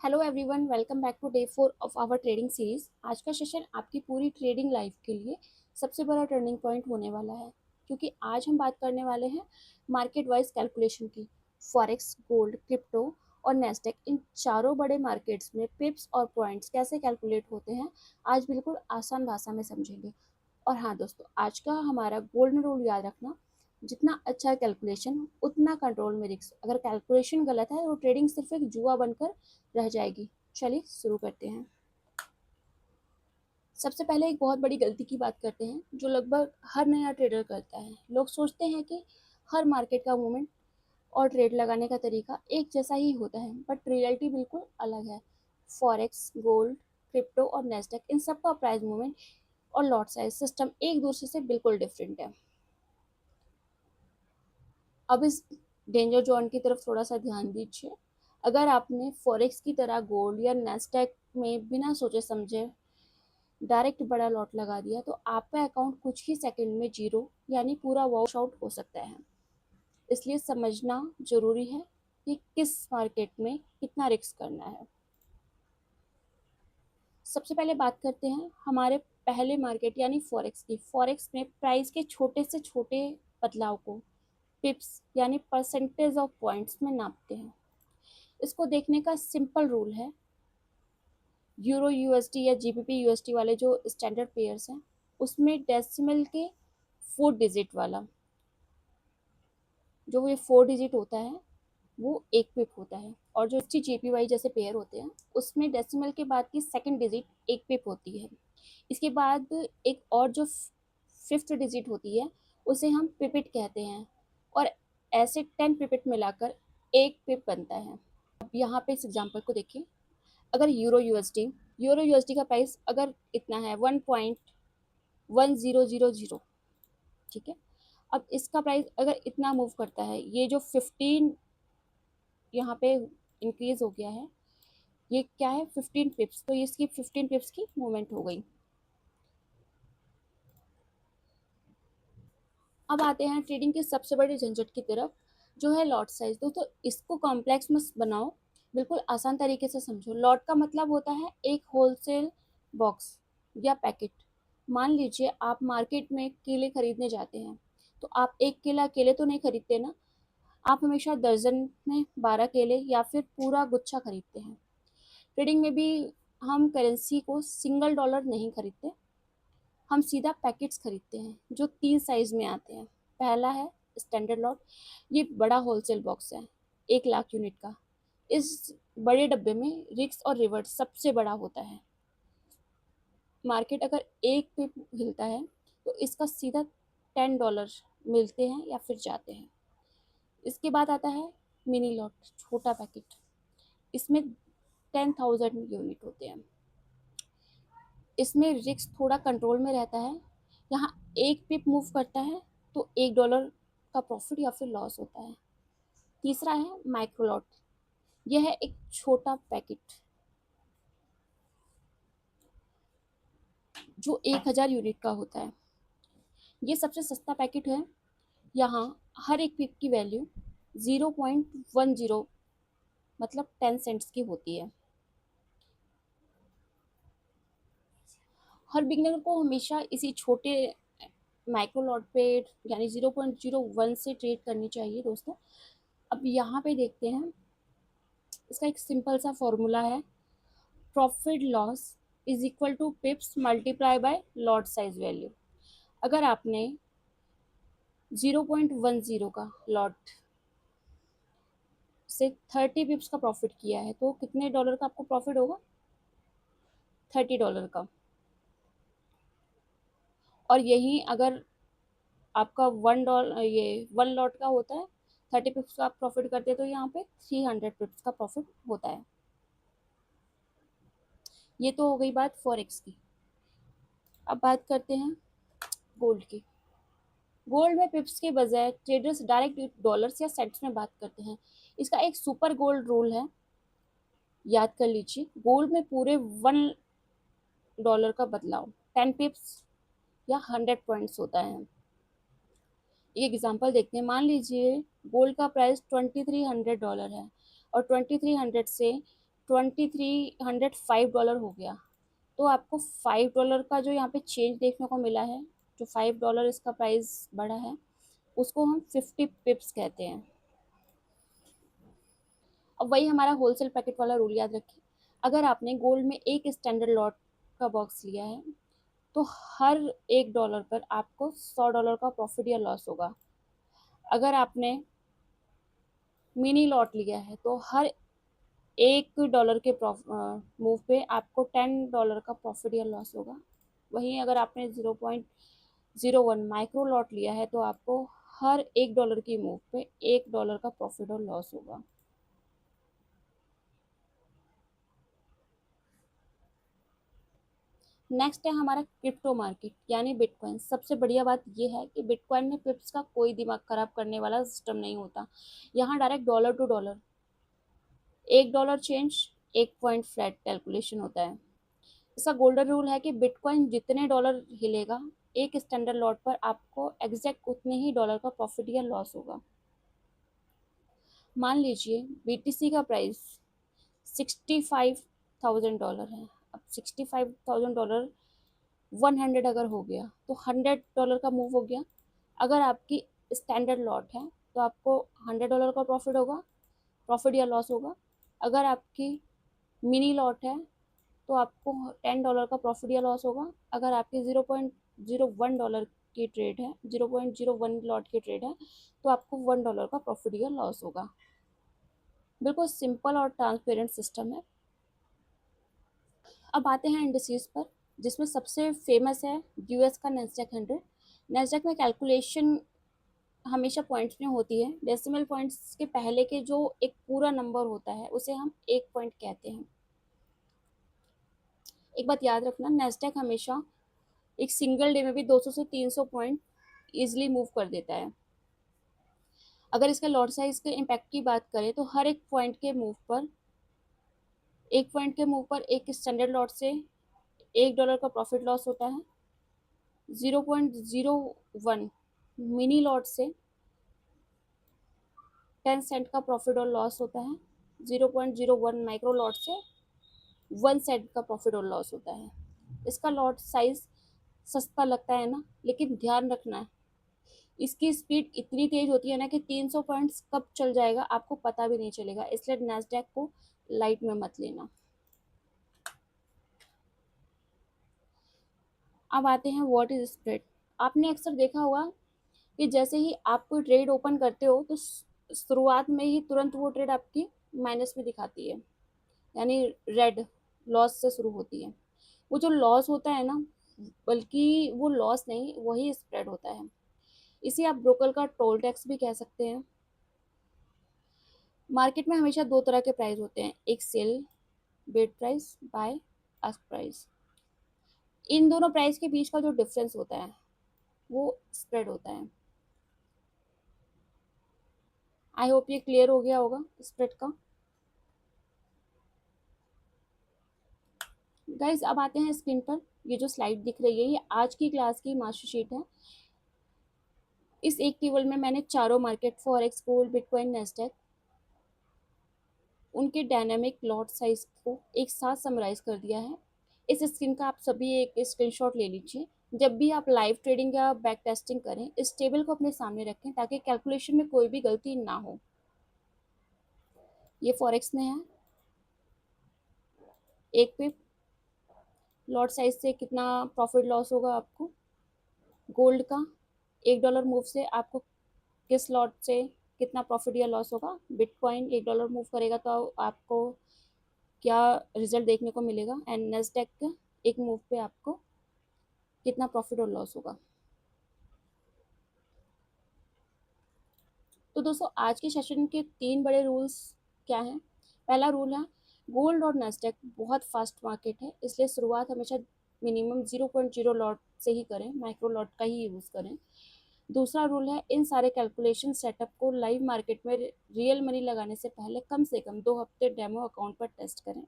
Hello everyone, welcome back to day 4 of our trading series. आज का session आपकी पूरी ट्रेडिंग लाइफ के लिए सबसे बड़ा टर्निंग पॉइंट होने वाला है, क्योंकि आज हम बात करने वाले हैं मार्केट वाइज कैलकुलेशन की। फॉरेक्स, गोल्ड, क्रिप्टो और नेस्डेक, इन चारों बड़े मार्केट्स में पिप्स और पॉइंट्स कैसे कैलकुलेट होते हैं, आज बिल्कुल आसान भाषा में समझेंगे। और हाँ दोस्तों, आज का हमारा गोल्डन रूल याद रखना, जितना अच्छा कैलकुलेशन उतना कंट्रोल में रिस्क। अगर कैलकुलेशन गलत है तो ट्रेडिंग सिर्फ एक जुआ बनकर रह जाएगी। चलिए शुरू करते हैं। सबसे पहले एक बहुत बड़ी गलती की बात करते हैं जो लगभग हर नया ट्रेडर करता है। लोग सोचते हैं कि हर मार्केट का मूवमेंट और ट्रेड लगाने का तरीका एक जैसा ही होता है, बट रियलिटी बिल्कुल अलग है। फॉरेक्स, गोल्ड, क्रिप्टो और नेस्डेक, इन सब का प्राइस मूवमेंट और लॉट साइज सिस्टम एक दूसरे से बिल्कुल डिफरेंट है। अब इस डेंजर जोन की तरफ थोड़ा सा ध्यान दीजिए। अगर आपने फॉरेक्स की तरह गोल्ड या नेस्डेक में बिना सोचे समझे डायरेक्ट बड़ा लॉट लगा दिया, तो आपका अकाउंट कुछ ही सेकंड में जीरो यानी पूरा वॉश आउट हो सकता है। इसलिए समझना जरूरी है कि किस मार्केट में कितना रिस्क करना है। सबसे पहले बात करते हैं हमारे पहले मार्केट यानी फॉरेक्स की। फॉरेक्स में प्राइस के छोटे से छोटे बदलाव को पिप्स यानी परसेंटेज ऑफ पॉइंट्स में नापते हैं। इसको देखने का सिंपल रूल है, यूरो यूएसडी या जीबीपी यूएसडी वाले जो स्टैंडर्ड पेयर्स हैं, उसमें डेसिमल के 4 डिजिट वाला, जो ये 4 डिजिट होता है वो एक पिप होता है। और जो एफ जेपीवाई जैसे पेयर होते हैं, उसमें डेसिमल के बाद की सेकंड डिजिट एक पिप होती है। इसके बाद एक और जो फिफ्थ डिजिट होती है, उसे हम पिपिट कहते हैं। और ऐसे 10 पिपिट मिलाकर एक पिप बनता है। अब यहाँ पे इस एग्जाम्पल को देखिए। अगर यूरो यूएसडी का प्राइस अगर इतना है 1.1000, ठीक है। अब इसका प्राइस अगर इतना मूव करता है, ये जो 15 यहाँ पे इंक्रीज हो गया है, ये क्या है 15 पिप्स, तो इसकी 15 पिप्स की मूवमेंट हो गई। अब आते हैं ट्रेडिंग के सबसे बड़े झंझट की तरफ, जो है लॉट साइज। दोस्तों, इसको कॉम्प्लेक्स मत बनाओ, बिल्कुल आसान तरीके से समझो। लॉट का मतलब होता है एक होलसेल बॉक्स या पैकेट। मान लीजिए आप मार्केट में केले खरीदने जाते हैं, तो आप एक केला केले तो नहीं खरीदते ना, आप हमेशा दर्जन में 12 केले या फिर पूरा गुच्छा खरीदते हैं। ट्रेडिंग में भी हम करेंसी को सिंगल डॉलर नहीं खरीदते, हम सीधा पैकेट्स खरीदते हैं जो 3 साइज में आते हैं। पहला है स्टैंडर्ड लॉट, ये बड़ा होलसेल बॉक्स है 1 लाख यूनिट का। इस बड़े डब्बे में रिस्क और रिवर्ट सबसे बड़ा होता है। मार्केट अगर एक पे हिलता है तो इसका सीधा $10 मिलते हैं या फिर जाते हैं। इसके बाद आता है मिनी लॉट, छोटा पैकेट। इसमें 10,000 यूनिट होते हैं। इसमें रिस्क थोड़ा कंट्रोल में रहता है। यहाँ एक पिप मूव करता है तो $1 का प्रॉफिट या फिर लॉस होता है। तीसरा है माइक्रो लॉट, यह है एक छोटा पैकेट जो 1,000 यूनिट का होता है। ये सबसे सस्ता पैकेट है। यहाँ हर एक पिप की वैल्यू 0.10 मतलब 10 सेंट्स की होती है। हर बिगनर को हमेशा इसी छोटे माइक्रो लॉट पे यानी 0.01 से ट्रेड करनी चाहिए दोस्तों। अब यहाँ पे देखते हैं, इसका एक सिंपल सा फॉर्मूला है, profit loss is equal to pips multiply by lot size value. अगर आपने 0.10 का लॉट से 30 पिप्स का प्रॉफिट किया है, तो कितने डॉलर का आपको प्रॉफिट होगा? $30 का। और यही अगर आपका $1 ये 1 लॉट का होता है, 30 पिप्स का आप प्रॉफिट करते हैं, तो यहाँ पे 300 पिप्स का प्रॉफिट होता है। ये तो हो गई बात फॉरेक्स की। अब बात करते हैं गोल्ड की। गोल्ड में पिप्स के बजाय ट्रेडर्स डायरेक्ट डॉलर्स या सेंट्स में बात करते हैं। इसका एक सुपर गोल्ड रूल है, याद कर लीजिए। गोल्ड में पूरे $1 का बदलाव 10 पिप्स या 100 पॉइंट्स होता है। एक एग्जांपल देखते हैं। मान लीजिए गोल्ड का प्राइस $2,300 है और 2,300 से $2305 हो गया। तो आपको $5 का जो यहाँ पे चेंज देखने को मिला है, जो $5 इसका प्राइस बढ़ा है, उसको हम 50 पिप्स कहते हैं। अब वही हमारा होलसेल पैकेट वाला रूल याद रखिए, अगर आपने गोल्ड में एक स्टैंडर्ड लॉट का बॉक्स लिया है तो हर $1 पर आपको $100 का प्रॉफिट या लॉस होगा। अगर आपने मिनी लॉट लिया है तो हर $1 के मूव पे आपको $10 का प्रॉफिट या लॉस होगा। वहीं अगर आपने 0.01 माइक्रो लॉट लिया है तो आपको हर $1 की मूव पे $1 का प्रॉफिट और लॉस होगा। नेक्स्ट है हमारा क्रिप्टो मार्केट यानी बिटकॉइन। सबसे बढ़िया बात यह है कि बिटकॉइन में पिप्स का कोई दिमाग खराब करने वाला सिस्टम नहीं होता। यहाँ direct dollar to dollar, $1 change 1 point flat calculation होता है। इसका गोल्डन रूल है कि बिटकॉइन जितने डॉलर हिलेगा एक स्टैंडर्ड लॉट पर आपको एग्जैक्ट उतने ही डॉलर का प्रॉफिट या लॉस होगा। मान लीजिए बीटीसी का प्राइस $65,000 है। अब $65,000 100 अगर हो गया तो $100 का मूव हो गया। अगर आपकी स्टैंडर्ड लॉट है तो आपको $100 का प्रॉफिट होगा, प्रॉफिट या लॉस होगा। अगर आपकी मिनी लॉट है तो आपको $10 का प्रॉफिट या लॉस होगा। अगर आपकी $0.01 की ट्रेड है, 0.01 लॉट की ट्रेड है, तो आपको $1 का प्रॉफिट या लॉस होगा। बिल्कुल सिंपल और ट्रांसपेरेंट सिस्टम है। अब आते हैं इंडिसेस पर, जिसमें सबसे फेमस है यूएस का नैस्डैक 100। नैस्डैक में कैलकुलेशन हमेशा पॉइंट्स में होती है। डेसिमल पॉइंट्स के पहले के जो एक पूरा नंबर होता है उसे हम एक पॉइंट कहते हैं। एक बात याद रखना, नैस्डैक हमेशा एक सिंगल डे में भी 200 से 300 पॉइंट इजिली मूव कर देता है। अगर इसका लॉट साइज के इम्पैक्ट की बात करें तो हर एक पॉइंट के मूव पर एक स्टैंडर्ड लॉट से $1 का प्रॉफिट लॉस होता है। 0.01 मिनी लॉट से 10 सेंट का प्रॉफिट और लॉस होता है। 0.01 माइक्रो लॉट से 1 सेंट का प्रॉफिट और लॉस होता है। इसका लॉट साइज सस्ता लगता है ना, लेकिन ध्यान रखना है इसकी स्पीड इतनी तेज होती है ना कि 300 पॉइंट्स कब चल जाएगा आपको पता भी नहीं चलेगा। इसलिए नैस्डैक को लाइट में मत लेना। अब आते हैं व्हाट इज स्प्रेड। आपने अक्सर देखा होगा कि जैसे ही आप कोई ट्रेड ओपन करते हो तो शुरुआत में ही तुरंत वो ट्रेड आपकी माइनस में दिखाती है, यानी रेड लॉस से शुरू होती है। वो जो लॉस होता है ना, बल्कि वो लॉस नहीं, वही स्प्रेड होता है। इसे आप ब्रोकर का टोल टैक्स भी कह सकते हैं। मार्केट में हमेशा दो तरह के प्राइस होते हैं, एक sell bid price, buy ask price. इन दोनों प्राइस के बीच का जो डिफरेंस होता है वो स्प्रेड होता है। आई होप ये क्लियर हो गया होगा स्प्रेड का। गाइज अब आते हैं स्क्रीन पर, ये जो स्लाइड दिख रही है ये आज की क्लास की मास्टर शीट है। इस एक टेबल में मैंने चारों market forex, gold, bitcoin, Nasdaq, उनके डायनामिक लॉट साइज को एक साथ समराइज कर दिया है। इस स्क्रीन का आप सभी एक स्क्रीनशॉट ले लीजिए। जब भी आप लाइव ट्रेडिंग या बैक टेस्टिंग करें इस टेबल को अपने सामने रखें ताकि कैलकुलेशन में कोई भी गलती ना हो। ये फॉरेक्स में है, एक पे लॉट साइज से कितना प्रॉफिट लॉस होगा आपको। गोल्ड का $1 मूव से आपको किस लॉट से कितना प्रॉफिट या लॉस होगा। बिटकॉइन $1 मूव करेगा तो आपको क्या रिजल्ट देखने को मिलेगा। एंड नेस्डैक का एक मूव पे आपको कितना प्रॉफिट और लॉस होगा। तो दोस्तों आज के सेशन के 3 बड़े रूल्स क्या हैं। पहला रूल है, गोल्ड और नेस्डैक बहुत फास्ट मार्केट है, इसलिए शुरुआत हमेशा मिनिमम 0.0 लॉट से ही करें, माइक्रो लॉट का ही यूज़ करें। दूसरा रूल है, इन सारे कैलकुलेशन सेटअप को लाइव मार्केट में रियल मनी लगाने से कम 2 हफ्ते डेमो अकाउंट पर टेस्ट करें।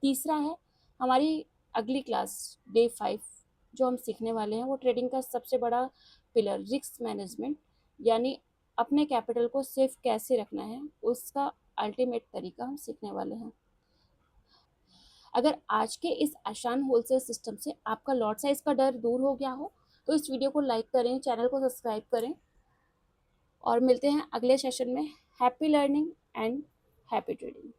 तीसरा है, हमारी अगली क्लास डे 5 जो हम सीखने वाले हैं वो ट्रेडिंग का सबसे बड़ा पिलर रिस्क मैनेजमेंट, यानी अपने कैपिटल को सेफ कैसे रखना है उसका अल्टीमेट तरीका हम सीखने वाले हैं। अगर आज के इस आसान होलसेल सिस्टम से आपका लॉट साइज का डर दूर हो गया हो तो इस वीडियो को लाइक करें, चैनल को सब्सक्राइब करें और मिलते हैं अगले सेशन में। Happy learning and happy trading.